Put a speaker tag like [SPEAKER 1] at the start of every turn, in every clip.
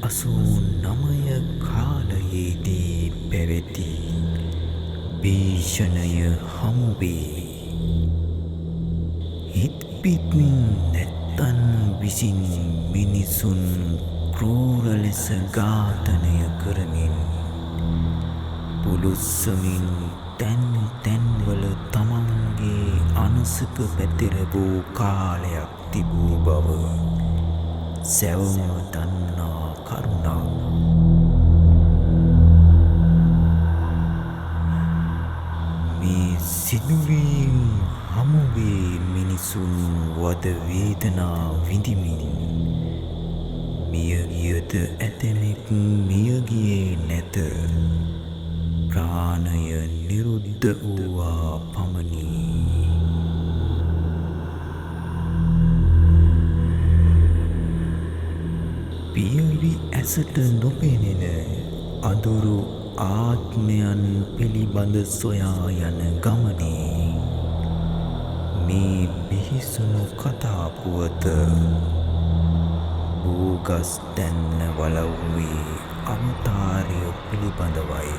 [SPEAKER 1] අසූ9 කාලයේදී පැවති භීෂණය හමුවේ. හිත්පිත් නැත්තන් විසින් මිනිසුන් ක්‍රූර ලෙස ඝාතනය කරමින් පුළුස්සමින් තැන් තැන්වල තමන්ගේ අනසක පැතිර වූ කාලයක් තිබූ බව සැවොම දන්නා කරුණක්. මේ සිදුවීම් හමුවේ මිනිසුන් වද වේදනා විඳිමින් මියගියද ඇතැමෙක් මියගියේ නැත. ප්‍රාණය නිරුද්ධ වූවා පමණි. පියවි ඇසට නොපෙනෙන අඳුරු ආත්මයන් පිළිබඳ සොයා යන ගමනේ මේ බිහිසුණු කතා පුවත බෝගස් දැන්න වලව්වේ අවතාරය පිළිබඳවයි.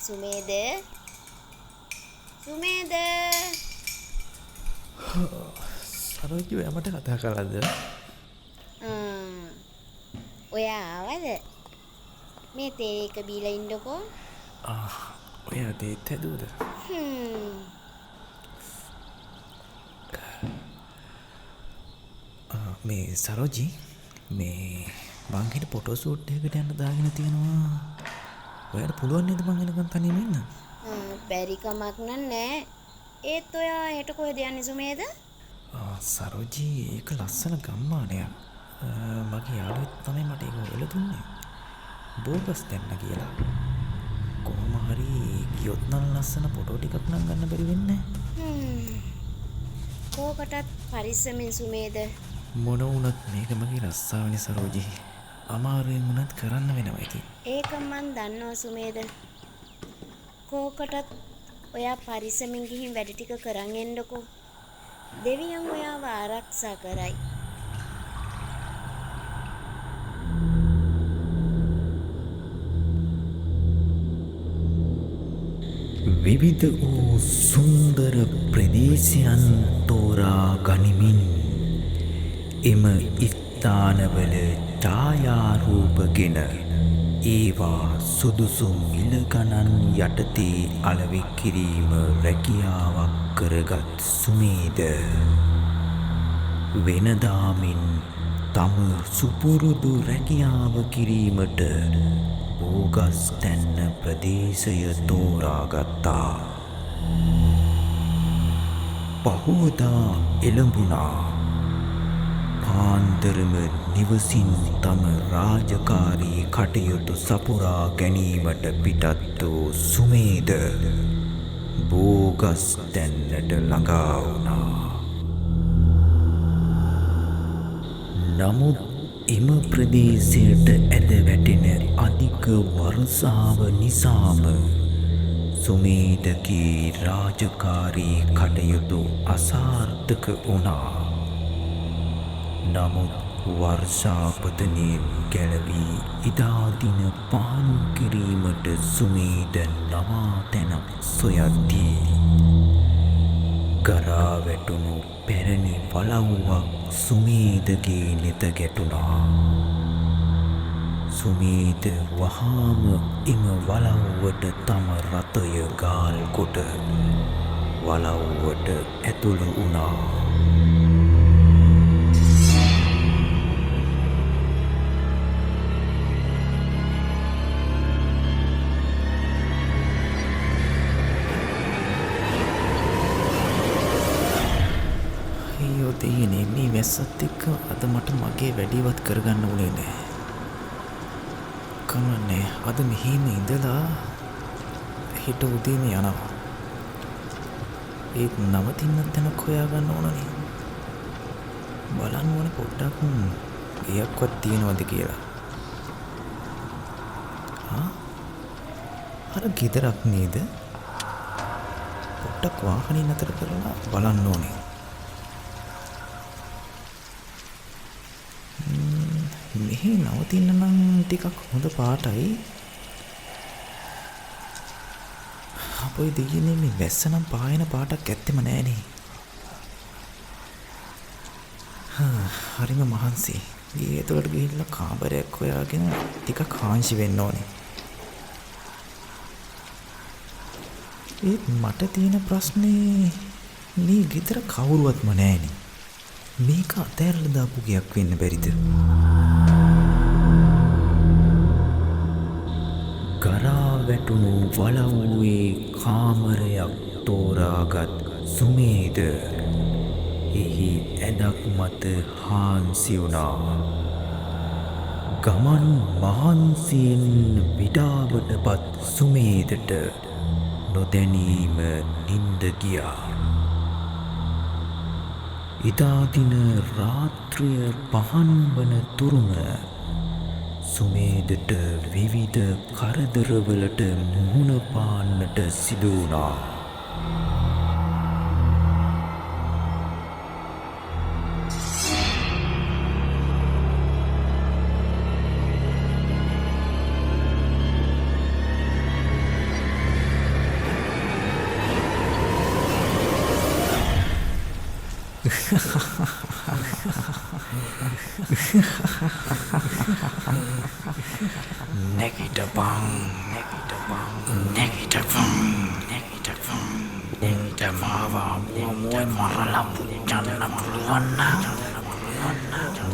[SPEAKER 2] සුමේද
[SPEAKER 3] සරෝජි ඔයා මට කතා කළාද?
[SPEAKER 2] ඔයා ආවද? මේ තේ එක බීලා ඉන්නකෝ.
[SPEAKER 3] ඔයා තේත් හැදුවද? මේ සරෝජි මේ මං හිත ෆොටෝ ෂූට් එකකට යන්න දාගෙන තියෙනවා. ඔයාට පුළුවන් නේද මං එනකන් තනියම ඉන්න?
[SPEAKER 2] බැරි කමක් නෑ. ඒත් ඔයා හෙට කොහෙද යන්නේ සුමේද?
[SPEAKER 3] සරෝජි ඒක ලස්සන ගම්මානයක්. මගේ යාළුවෙක් තමයි මට ඒක හොයලා දුන්නේ. බෝගස් දෙන්න කියලා. කොහොම හරි ගියොත් නම් ලස්සන ෆොටෝ ටිකක් නම් ගන්න බැරි වෙන්නේ නැහැ.
[SPEAKER 2] කෝකටත් පරිස්සමෙන් සුමේද.
[SPEAKER 3] මොන වුණත් මේක මගේ රස්සාවනේ සරෝජි. අමාරුවෙන් වුණත් කරන්න වෙනවා ඉතින්.
[SPEAKER 2] ඒක මන් දන්නවා සුමේද. කෝකටත් ඔයා පරිස්සමෙන් ගිහින් වැඩ ටික කරන් එන්නකෝ. දෙවියන් ඔයාව ආරක්ෂා කරයි.
[SPEAKER 1] විවිධ වූ සුන්දර ප්‍රදේශයන් තෝරා ගනිමින් එම ස්ථානවල ඡායාරූපගෙන ඒවා සුදුසු මිල ගණන් යටතේ අලෙවි කිරීම රැකියාවක් කරගත් සුමේද වෙනදාමින් තම සුපුරුදු රැකියාව කිරීමට බෝගස් තැන්න ප්‍රදේශය තෝරාගත්තා. පහුවදා එළඹුණා. පාන්දරම නිවසින් තම රාජකාරී කටයුතු සපුරා ගැනීමට පිටත් වූ සුමේද බෝගස් තැන්නට ළඟා වුණා. නමුත් එම ප්‍රදේශයට ඇද වැටෙන අධික වර්ෂාව නිසාම සුමේදගේ රාජකාරී කටයුතු අසාර්ථක වුණා. නමුත් වර්ෂාපතනයෙන් ගැලවී ඉදා දින පාලු කිරීමට සුමේද නවාතැනක් සොයද්දී ගරා වැටුණු පැරණි වලව්වක් සුමේදගේ නෙත ගැටුණා. සුමේද වහාම එම වලව්වට තම රථය ගාල් කොට වලව්වට ඇතුළු වුණා.
[SPEAKER 3] මැස්සත් එක්ක අද මට මගේ වැඩිවත් කරගන්න උනේ නෑ. කමන්නේ අද මෙහෙම ඉඳලා හෙට උදේම යනවා. ඒත් නවතින්න තැනක් හොයාගන්න ඕනනේ. බලන්න ඕනේ පොඩ්ඩක් එයක්වත් තියෙනවද කියලා. අර ගෙදරක් නේද? පොඩ්ඩක් වාහනේ නතර කරලා බලන්න ඕනේ. මෙහි නවතින්න නම් ටිකක් හොඳ පාටයි. අපොයි දෙයියනේ මේ වැස්ස නම් පායන පාටක් ඇත්තෙම නෑනේ. හරිම මහන්සි. ගේ ඇතුළට ගිහිල්ලා කාමරයක් හොයාගෙන ටිකක් හාන්සි වෙන්න ඕනේ. ඒත් මට තියෙන ප්‍රශ්නේ මේ ගෙදර කවුරුවත්ම නෑනේ. මේක අතෑරලා දාපු ගයක් වෙන්න බැරිද?
[SPEAKER 1] ගරා වැටුණු වලව්වේ කාමරයක් තෝරාගත් සුමේද එහි ඇඩක් මත හාන්සි වුණා. ගමන් මහන්සියෙන් විඩාවටපත් සුමේදට නොදැනීම නින්ද ගියා. ඉදා දින රාත්‍රිය පහන් වන තුරුම සුමේදට විවිධ කරදරවලට මුහුණ පාන්නට සිදු වුණා.
[SPEAKER 3] නැගිටපන් මාවා මොමෝයි මරලා පුච්චන්න පුළුවන් නම්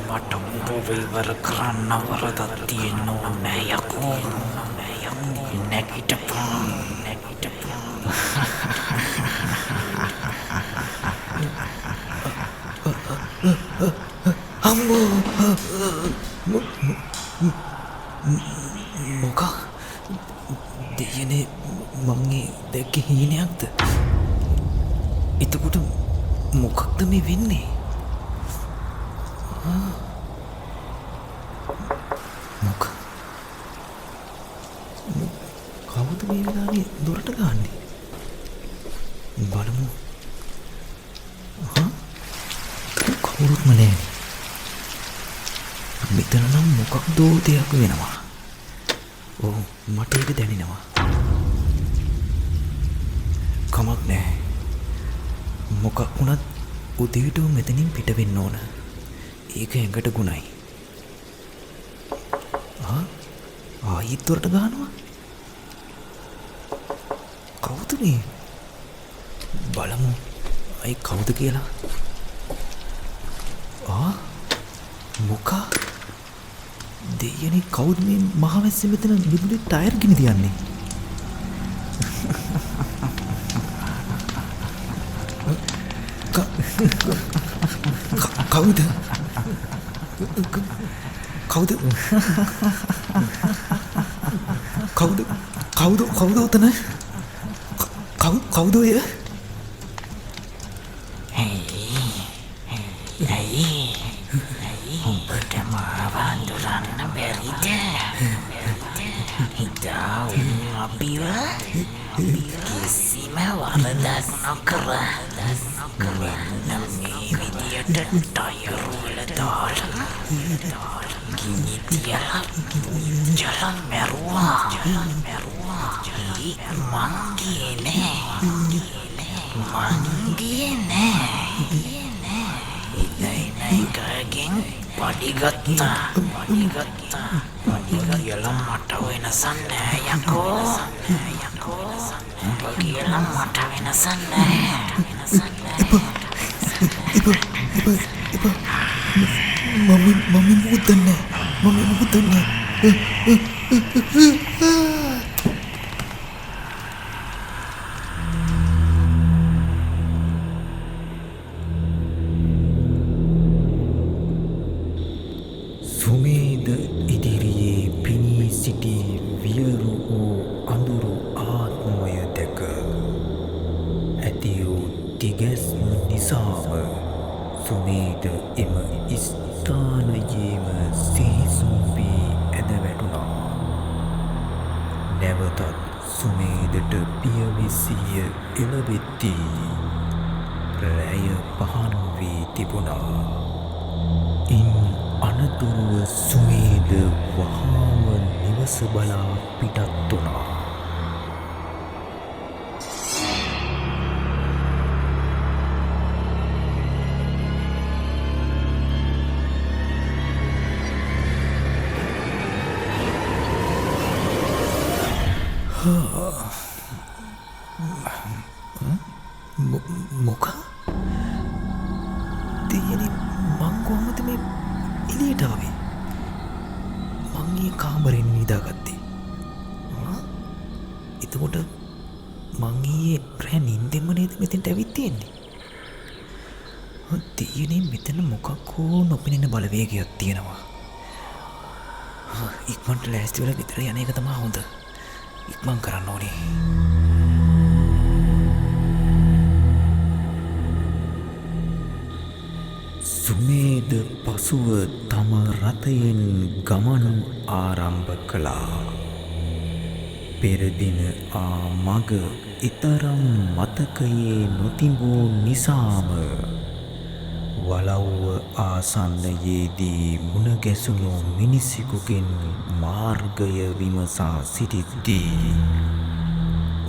[SPEAKER 3] මට උඹව ඉවර කරන්න වරදක් තියෙන්න ඕනේ යකෝ. නැගිටපන් අම්මෝ මොකක් දෙයනේ මංගේ දැක්ක හීනයක්ද? එතකොට මොකක්ද මේ වෙන්නේ? කවුද මේ වෙලාවේ දොරට ගහන්නේ? බලමු. කවුරුත්ම නෑ. මෙතන නම් මොකක්දෝ දෙයක් වෙනවා. ඔව් මට ඒක දැනෙනවා. කමක් නෑ. මොකක් වුණත් උදේට මෙතනින් පිට වෙන්න ඕන. ඒක ඇඟට ගුණයි. ආයෙත් දොරට ගහනවා. කවුද මේ? බලමු. අයි කවුද කියලා. මොකා? දෙයනේ කවුද මේ මහවැස්සේ මෙතන විදුලි ටයර් ගෙන තියන්නේ? කවුද? කවුද? කවුද? කවුද උතන? කවුද ඔය?
[SPEAKER 4] උඹට මාව අඳුරන්න බැරිද? හිතා අපිව කිසිම වරදක් නොකර මෙන්න මේ විදියට ටයර් වල දාලා ගිනි තියලා පුච්චලා මැරුවා. මං ගියේ නෑ. එකගෙන් පඩිගත්තා. කියලා මට වෙනසක් නෑ යකෝ. උඹ කියලා මට වෙනසක් නෑ.
[SPEAKER 3] මම මුදන්නේ.
[SPEAKER 1] නිසාම සුමේද එම ස්ථානයේම සිහිසුන් වී ඇද වැටුණා. නැවතත් සුමේදට පියවිසිය එළවෙද්දී රැය පහන් වී තිබුණා. ඉන් අනතුරුව සුමේද වහාම නිවස බලා පිටත් වුණා.
[SPEAKER 3] මොකක්? දෙයනේ මං කොහොමද මේ එළියට ආවේ? මං ඊ කාමරෙන් නිදාගත්තේ. එතකොට මං ඊයේ රෑ නිින්දෙන්ම නේද මෙතෙන්ට ඇවිත් තියෙන්නේ? දෙයනේ මෙතන මොකක් හෝ නොපෙනෙන බලවේගයක් තියෙනවා. ඉක්මනට ලෑස්ති වෙලා ගෙදර යන එක තමයි හොඳ. ඉක්මන් කරන්න ඕනේ.
[SPEAKER 1] සුමේද පසුව තම රථයෙන් ගමන් ආරම්භ කළා. පෙරදින මග ඊතරම් මතකයේ නොතිබූ නිසාම වලව්ව ආසන්නයේදී මුණ ගැසුණු මිනිසෙකුගෙන් මාර්ගය විමසා සිටිද්දී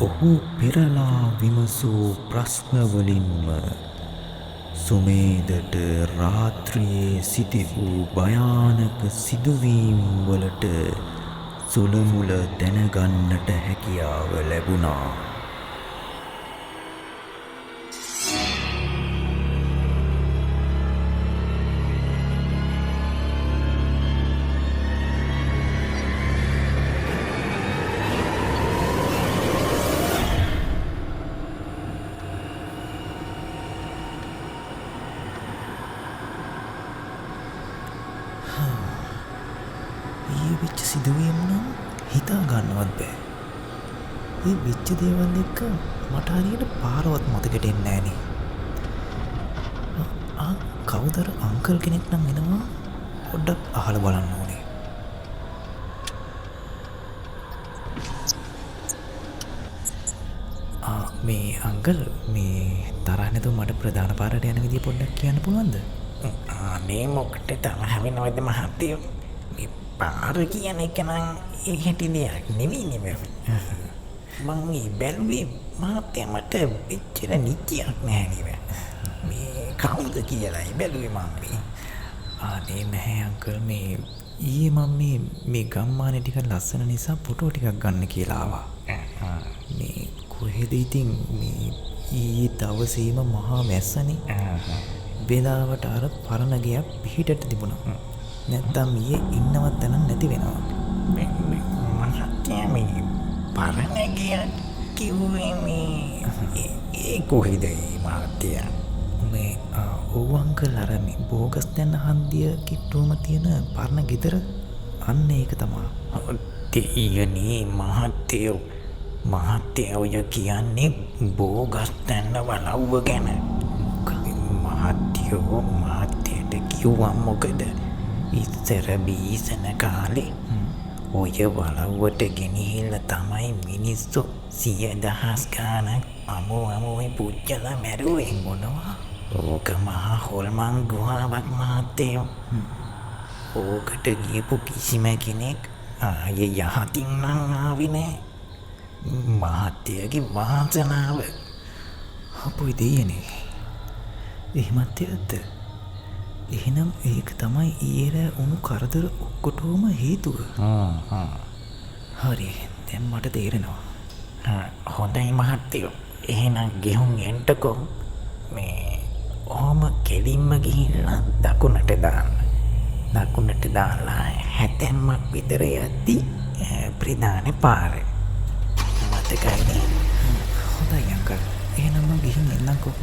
[SPEAKER 1] ඔහු පෙරලා විමසූ ප්‍රශ්නවලින්ම සුමේදට රාත්‍රියේ සිටි වූ භයානක සිදුවීම් වලට සුළුමුල දැනගන්නට හැකියාව ලැබුණා.
[SPEAKER 3] වෙච්ච සිදුවීම් නම් හිතා ගන්නවත් බෑ. ඒ වෙච්ච දේවල් එක්ක මට හරියට පාරවත් මතකෙට එන්නේ නෑනේ. කවුදර අංකල් කෙනෙක් නම් එනවා. පොඩ්ඩක් අහලා බලන්න ඕනේ. මේ අංකල් මේ තරහ නැතුව මට ප්‍රධාන පාරට යන විදිය පොඩ්ඩක් කියන්න පුළුවන්ද?
[SPEAKER 4] අනේ මොකට තරහ වෙනවද මහත්තයෝ? මේ පාර කියන එක නම් ඒ හැටි දෙයක් නෙවෙයි නේ. මං මේ බැලුවේ මහත්තයා මට එච්චර නිච්චයක් නැහැ නේ. මේ කවුද කියලායි බැලුවේ මම මේ.
[SPEAKER 3] අනේ නැහැ අංකල් මේ ඊයේ මම මේ ගම්මානේ ටික ලස්සන නිසා ෆොටෝ ටිකක් ගන්න කියලා ආවා. මේ කොහෙද ඉතින් මේ ඊයේ දවසේම මහා මැස්සනේ. වෙලාවට අර පරණ ගයක් පිහිටට තිබුණා. නැත්තම් ඊයේ ඉන්නවත් තැන නැති වෙනවා.
[SPEAKER 4] මහත්තයා මේ පරණ ගිය කිව්වේ මේ ඒ කොහෙද මහත්තයා?
[SPEAKER 3] මේ ඔව් අංකල් අර මේ බෝගස් දැන්න හන්දිය කිට්ටුවම තියෙන පරණ ගෙදර අන්න ඒක තමයි.
[SPEAKER 4] දෙයනේ මහත්තයා ඔය කියන්නේ බෝගස් දැන්න වලව්ව ගැන. මහත්තයට කිව්වා මොකද? ඉස්සර බීසන කාලේ ඔය වලව්වට ගෙනහිල්ලා තමයි මිනිස්සු 100,000 ගාණක් අමුවේ පුච්චලා මැරුවේ.
[SPEAKER 3] මොනවා?
[SPEAKER 4] ඕක මහා හොල්මන් ගුහාවක් මහත්තයෝ. ඕකට ගියපු කිසිම කෙනෙක් ආයේ යහතින් නම් ආවේ නෑ. මහත්තයාගේ වාසනාව.
[SPEAKER 3] අපොයි දෙයනේ. එහෙමත් ඇත්ත. එහෙනම් ඒක තමයි ඊයේ උණු කරදර ඔක්කොටම හේතුව. හරි. දැන් මට තේරෙනවා.
[SPEAKER 4] හොඳයි මහත්තයෝ. එහෙනම් ගෙහුම් එන්ටකෝ. මේ ඔහොම කෙලින්ම ගිහිල්ලා දකුණට දාන්න. දකුණට දාලා 70ක් විතර යද්දී ප්‍රධාන පාරේ. මතකයිද?
[SPEAKER 3] හොඳයි අංකල්. එහෙනම් මම ගිහින් එන්නම්කෝ.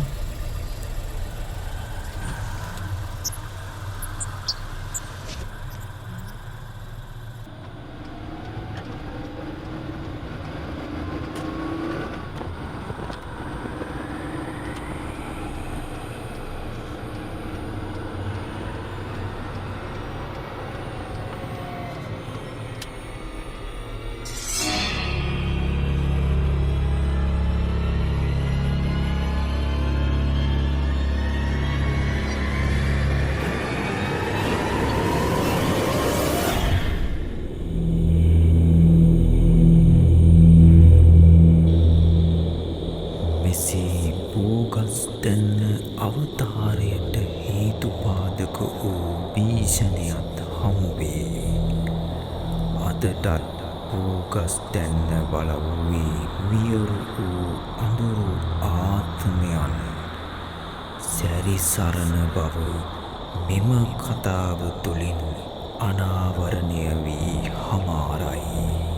[SPEAKER 1] විෂණයත් හමුවේ. අදටත් බෝගස් දැන්න බලවූයේ වියරු වූ අඳුරු ආත්මයන් සැරිසරන බව මෙම කතාව තුළින් අනාවරණය වී හමාරයි.